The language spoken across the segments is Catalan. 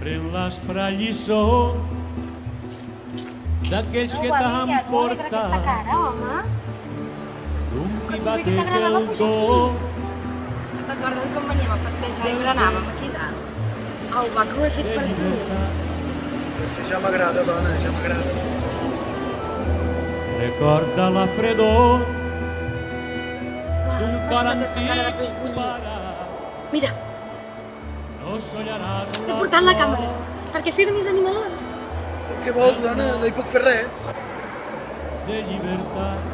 Pren l'aspra lliçó d'aquells que t'han portat d'un fibater que el do. Recordes com veníem a festejar i berenàvem aquí dalt? Au, va, que ho he fet per tu. Sí, ja m'agrada, dona, ja m'agrada. Recorda la fredor d'un cor antic parat. Mira, No sollaràs he portat la càmera perquè firmis animalons. Què vols, dona? No hi puc fer res. de llibertat.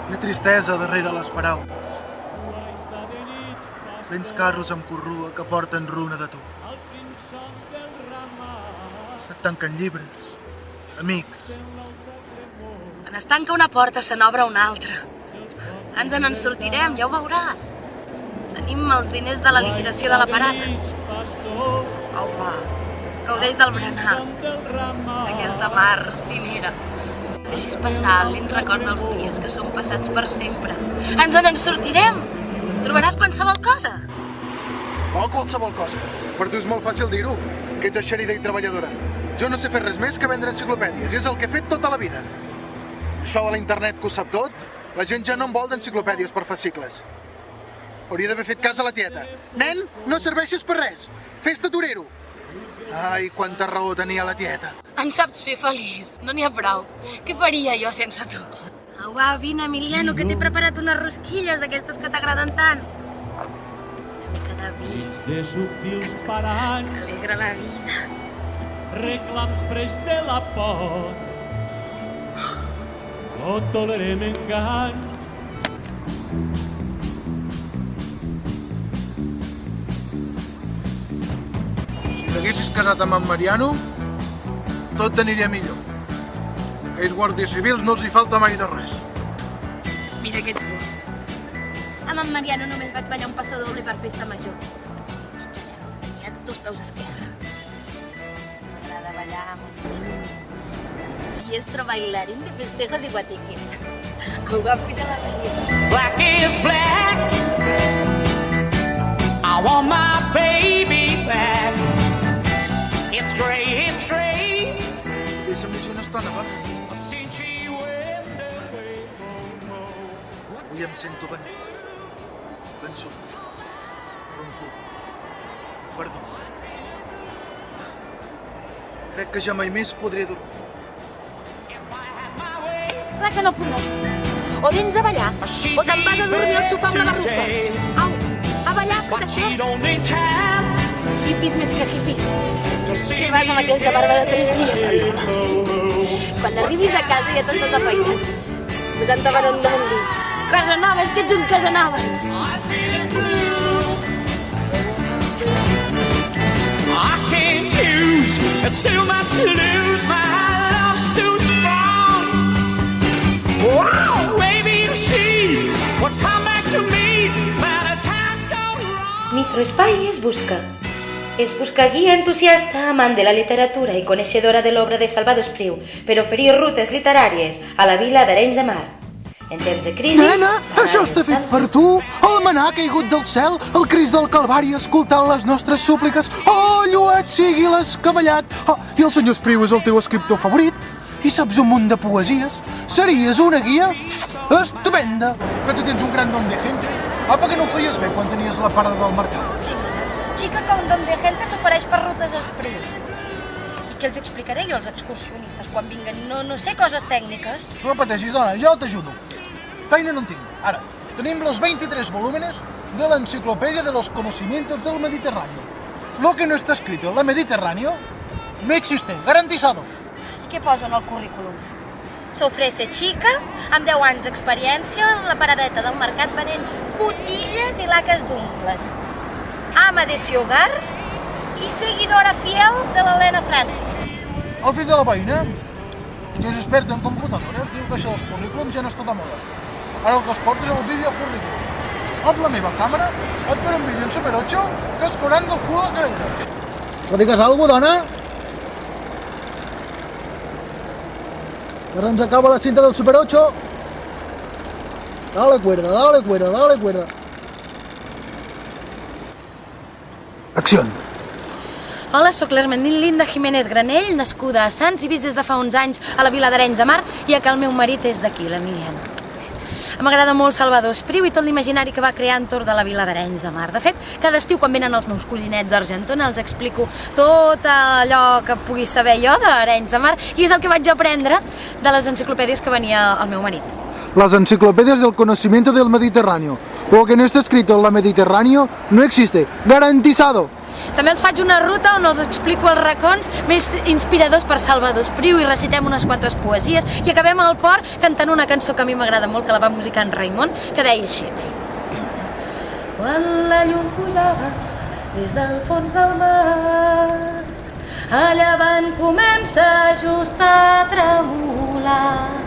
Hi ha tristesa darrere les paraules. Guaita de nits pas Vents carros amb corrua que porten runa de tu. al pinsol del ramat. Se't tanquen llibres, amics. Quan es tanca una porta se n'obre una altra. Ens en sortirem, ja ho veuràs. Tenim els diners de la liquidació de la parada. Au, va, gaudeix del berenar, d'aquesta mar cinera. No deixis passar el lent record dels dies que són passats per sempre. Ens en sortirem! Trobaràs qualsevol cosa. Oh, qualsevol cosa. Per tu és molt fàcil dir-ho, que ets eixerida i treballadora. Jo no sé fer res més que vendre enciclopèdies, i és el que he fet tota la vida. Això de la internet que ho sap tot, la gent ja no en vol d'enciclopèdies per fascicles. Hauria d'haver fet cas a la tieta. Nen, no serveixes per res. Fes-te torero. Ai, quanta raó tenia la tieta. Ens saps fer feliç, no n'hi ha prou. Què faria jo sense tu? Au, va, vine, Emiliano, que t'he preparat unes rosquilles d'aquestes que t'agraden tant. Una mica de vi, Nits de subtils paranys, alegra la vida. reclams freds de la por. No tolerem engany. Si t'haguessis casat amb en Mariano, tot t'aniria millor. Aquells guàrdies civils no els hi falta mai de res. Mira que ets bo. Amb en Mariano només vaig ballar un passo doble per festa major. Tenia dos peus esquerra. M'agrada ballar amb un diestro bailarín de festejos y guatiquín. Au, va, puja la gallina. Black is black. I want my baby back. It's great, it's great. Deixa'm llegir una estona, va. Since she went away. Avui em sento venut. Vençut. Romput. Perdó. Crec que ja mai més podré dormir. Clar que no podràs. O vens a ballar, o te'n vas a dormir al sofà amb la garrufa. Au, a ballar, que But she t'està. don't need time. Hippies més que hippies. Què vas amb aquesta barba de 3 dies? Quan arribis a casa ja t'estàs afaitant. Posant-te per un dandi. Casanovas, que ets un Casanovas. I can't choose. It's too much to lose. My love's too strong. Wow, maybe she would come back to me when the time goes wrong. Microespai es busca. Es busca guia entusiasta, amant de la literatura i coneixedora de l'obra de Salvador Espriu per oferir rutes literàries a la vila d'Arenys de Mar. En temps de crisi... Nena, això està fet per tu. El manà ha caigut del cel, el Crist del Calvari escoltant les nostres súpliques. Oh, lluat sigui l'escavallat. Oh, i el senyor Espriu és el teu escriptor favorit. I saps un munt de poesies. Series una guia estupenda. Que tu tens un gran don de gente. Apa, que no ho feies bé quan tenies la parada del mercat. Sí, xica que un don de gente s'ofereix per rutes Espriu. I què els explicaré jo als excursionistes quan vinguen? No sé, coses tècniques. No pateixis, dona, jo t'ajudo. Feina no en tinc. Ara, tenim los 23 volúmenes de la Enciclopedia de los Conocimientos del Mediterráneo. Lo que no está escrito en la Mediterráneo no existe, garantizado. I què posa en el currículum? S'ofrece xica, amb 10 anys d'experiència a la paradeta del mercat venent cotilles i laques d'ungles. Ama de si hogar i seguidora fiel de l'Helena Francis. El fill de la veïna, que és expert en computadores, diu que això dels currículums ja no està de moda. Ara el que es porta és el videocurrículum. Amb la meva càmera et faré un vídeo en Super 8 que es cauran del cul a la careta. No digues alguna cosa, dona? Ahora ens acaba la cinta del Super 8. Dale cuerda, dale cuerda, dale cuerda. Acció. Hola, sóc l'Hermendín Linda Jiménez Granell, nascuda a Sants i vist des de fa uns anys a la vila d'Arenys de Mar, ja que el meu marit és d'aquí, l'Emiliano. M'agrada molt Salvador Espriu i tot l'imaginari que va crear entorn de la vila d'Arenys de Mar. De fet, cada estiu quan venen els meus collinets d'Argentona els explico tot allò que pugui saber jo d'Arenys de Mar i és el que vaig aprendre de les enciclopèdies que venia el meu marit. Las enciclopedias del conocimiento del Mediterráneo. Lo que no está escrito en la Mediterráneo no existe. Garantizado. També els faig una ruta on els explico els racons més inspiradors per Salvador Espriu i recitem unes quantes poesies i acabem al port cantant una cançó que a mi m'agrada molt, que la va musicar en Raimon, que deia així. Quan la llum pujava des del fons del mar, a llevant comença just a tremolar.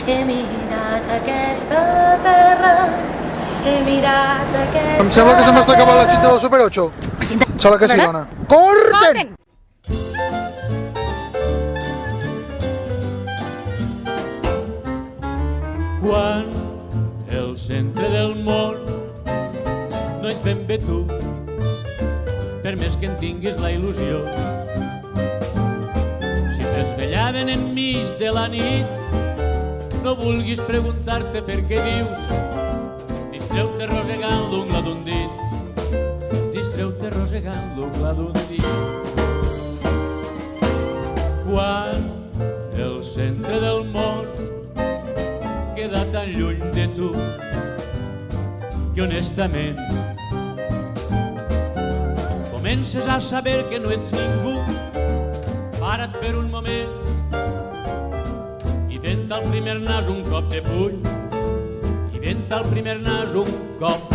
He mirat aquesta terra, he mirat aquesta... Em sembla que se m'està acabant la cinta del Super 8. Sembla que sí, dona. Corten! Quan el centre del món no és ben bé tu, per més que en tinguis la il·lusió. Si t'esvellaven enmig de la nit, no vulguis preguntar-te per què vius. Distreu-te rosegant l'ungla d'un dit. Distreu-te rosegant l'ungla d'un dit. Quan el centre del món queda tan lluny de tu que honestament comences a saber que no ets ningú. Para't per un moment i vent al primer nas un cop de puny, i vent al primer nas un cop